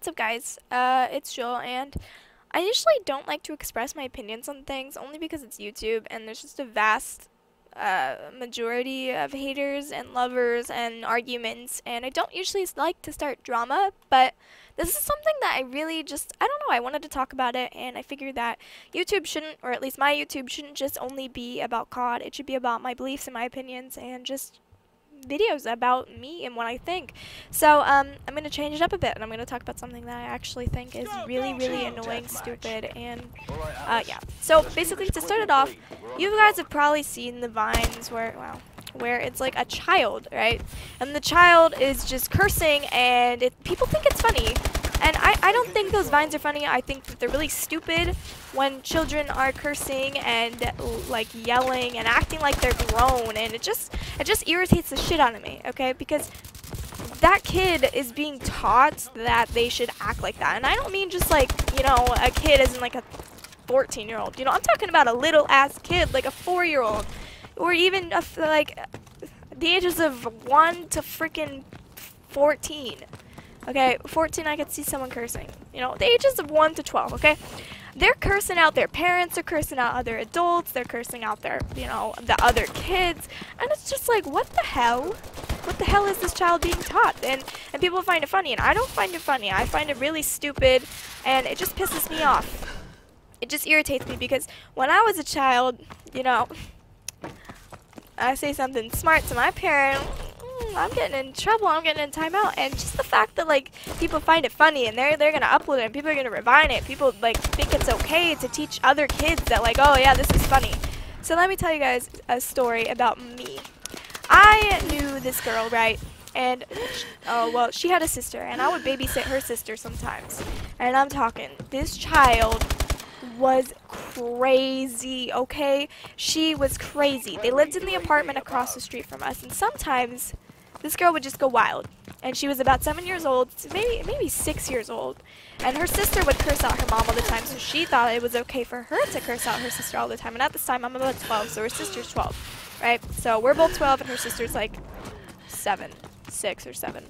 what's up guys? It's Joel, and I usually don't like to express my opinions on things only because it's YouTube and there's just a vast majority of haters and lovers and arguments, and I don't usually like to start drama, but this is something that I really I don't know, I wanted to talk about it, and I figured that YouTube shouldn't, or at least my YouTube shouldn't just only be about COD. It should be about my beliefs and my opinions and just videos about me and what I think. So I'm gonna change it up a bit, and I'm gonna talk about something that I actually think is really annoying, stupid, and yeah. So basically, to start it off, you guys have probably seen the vines where it's like a child, right? And the child is just cursing, and people think it's funny. And I don't think those vines are funny. I think that they're really stupid when children are cursing and like yelling and acting like they're grown, and it just irritates the shit out of me, okay? Because that kid is being taught that they should act like that. And I don't mean just like, you know, a kid as in like a 14-year-old. You know, I'm talking about a little ass kid, like a 4-year-old, or even like the ages of 1 to freaking 14. Okay, 14, I could see someone cursing. You know, the ages of 1 to 12, okay? They're cursing out their parents, they're cursing out other adults, they're cursing out their, you know, the other kids. And it's just like, what the hell? What the hell is this child being taught? And people find it funny, and I don't find it funny. I find it really stupid, and it just pisses me off. It just irritates me, because when I was a child, you know, I say something smart to my parent, I'm getting in trouble, I'm getting in timeout. And just the fact that like people find it funny and they're gonna upload it and people are gonna revive it, people like think it's okay to teach other kids that like, oh yeah, this is funny. So let me tell you guys a story about me. I knew this girl, right? And well, she had a sister, and I would babysit her sister sometimes. And I'm talking, this child was crazy, okay? She was crazy. They lived in the apartment across the street from us, and sometimes this girl would just go wild. And she was about 7 years old, maybe 6 years old. And her sister would curse out her mom all the time, so she thought it was okay for her to curse out her sister all the time. And at this time, I'm about 12, so her sister's 12, right? So we're both 12, and her sister's like 6 or 7.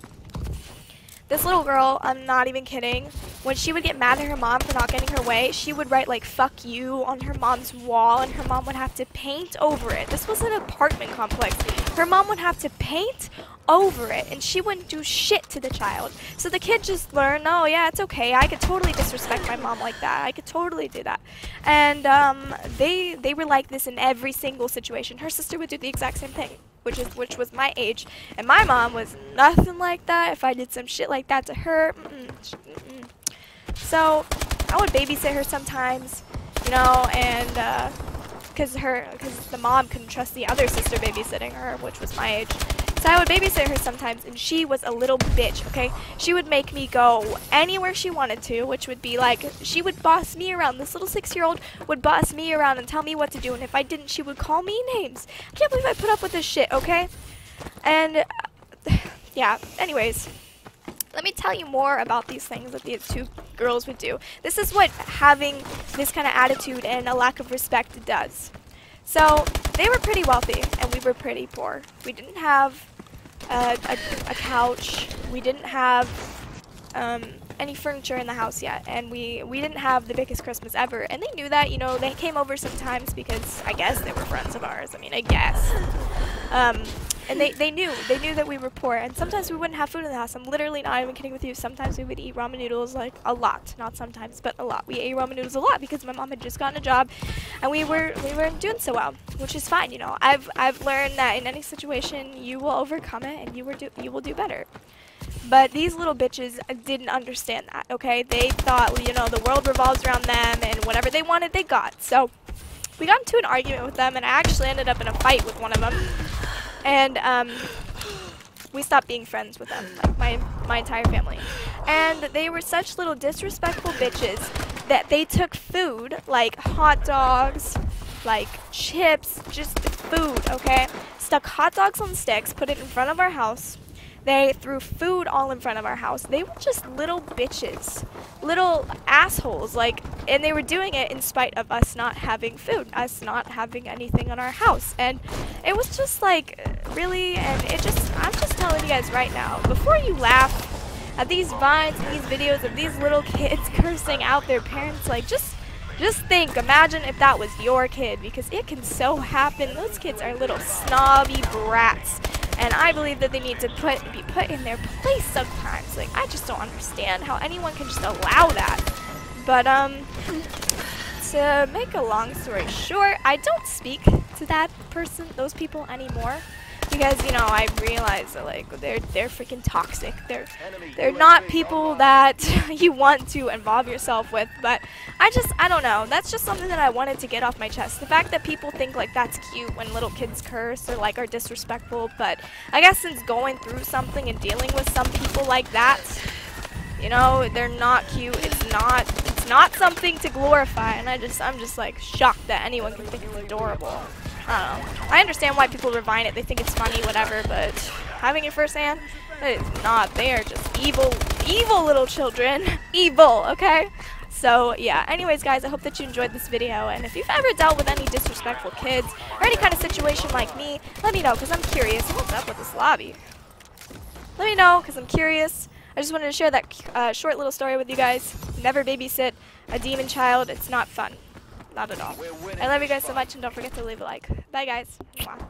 This little girl, I'm not even kidding, when she would get mad at her mom for not getting her way, she would write like "fuck you" on her mom's wall, and her mom would have to paint over it. This was an apartment complex. Her mom would have to paint over it, and she wouldn't do shit to the child. So the kid just learned, oh yeah, it's okay, I could totally disrespect my mom like that. I could totally do that. And they were like this in every single situation. Her sister would do the exact same thing, which was my age, and my mom was nothing like that. If I did some shit like that to her, so I would babysit her sometimes, you know, and because the mom couldn't trust the other sister babysitting her, which was my age. So I would babysit her sometimes, and she was a little bitch, okay? She would make me go anywhere she wanted to, which would be like, she would boss me around. This little 6-year-old would boss me around and tell me what to do, and if I didn't, she would call me names. I can't believe I put up with this shit, okay? And, yeah, anyways, let me tell you more about these things that these two girls would do. This is what having this kind of attitude and a lack of respect does. So, they were pretty wealthy, and we were pretty poor. We didn't have a couch. We didn't have any furniture in the house yet, and we didn't have the biggest Christmas ever. And they knew that, you know. They came over sometimes because I guess they were friends of ours. I mean, I guess. And they knew that we were poor, and sometimes we wouldn't have food in the house. I'm literally not even kidding with you. Sometimes we would eat ramen noodles, like a lot. Not sometimes, but a lot. We ate ramen noodles a lot because my mom had just gotten a job, and we weren't doing so well, which is fine, you know. I've learned that in any situation you will overcome it, and you will do better. But these little bitches didn't understand that, okay? They thought, you know, the world revolves around them, and whatever they wanted, they got. So we got into an argument with them, and I actually ended up in a fight with one of them. And we stopped being friends with them, like my entire family. And they were such little disrespectful bitches that they took food, like hot dogs, like chips, just food, okay? Stuck hot dogs on sticks, put it in front of our house. They threw food all in front of our house. They were just little bitches, little assholes, like, and they were doing it in spite of us not having food, us not having anything in our house. And it was just like, really, and I'm just telling you guys right now, before you laugh at these vines and these videos of these little kids cursing out their parents. Like, just think, imagine if that was your kid, because it can so happen. Those kids are little snobby brats, and I believe that they need to be put in their place sometimes. Like, I just don't understand how anyone can just allow that. But to make a long story short, I don't speak to those people anymore. Because, you know, I realize that, like, they're freaking toxic. They're not people that you want to involve yourself with. But I don't know. That's just something that I wanted to get off my chest. The fact that people think, like, that's cute when little kids curse or, like, are disrespectful. But I guess since going through something and dealing with some people like that, you know, they're not cute. It's not something to glorify. And I'm just, like, shocked that anyone can think it's adorable. I don't know. I understand why people refine it. They think it's funny, whatever, but having it firsthand, it's not. They are just evil, evil little children. Evil, okay? So, yeah. Anyways, guys, I hope that you enjoyed this video, and if you've ever dealt with any disrespectful kids or any kind of situation like me, let me know, because I'm curious. What's up with this lobby? Let me know, because I'm curious. I just wanted to share that short little story with you guys. Never babysit a demon child. It's not fun. Not at all. I love you guys so much, and don't forget to leave a like. Bye, guys. Mwah.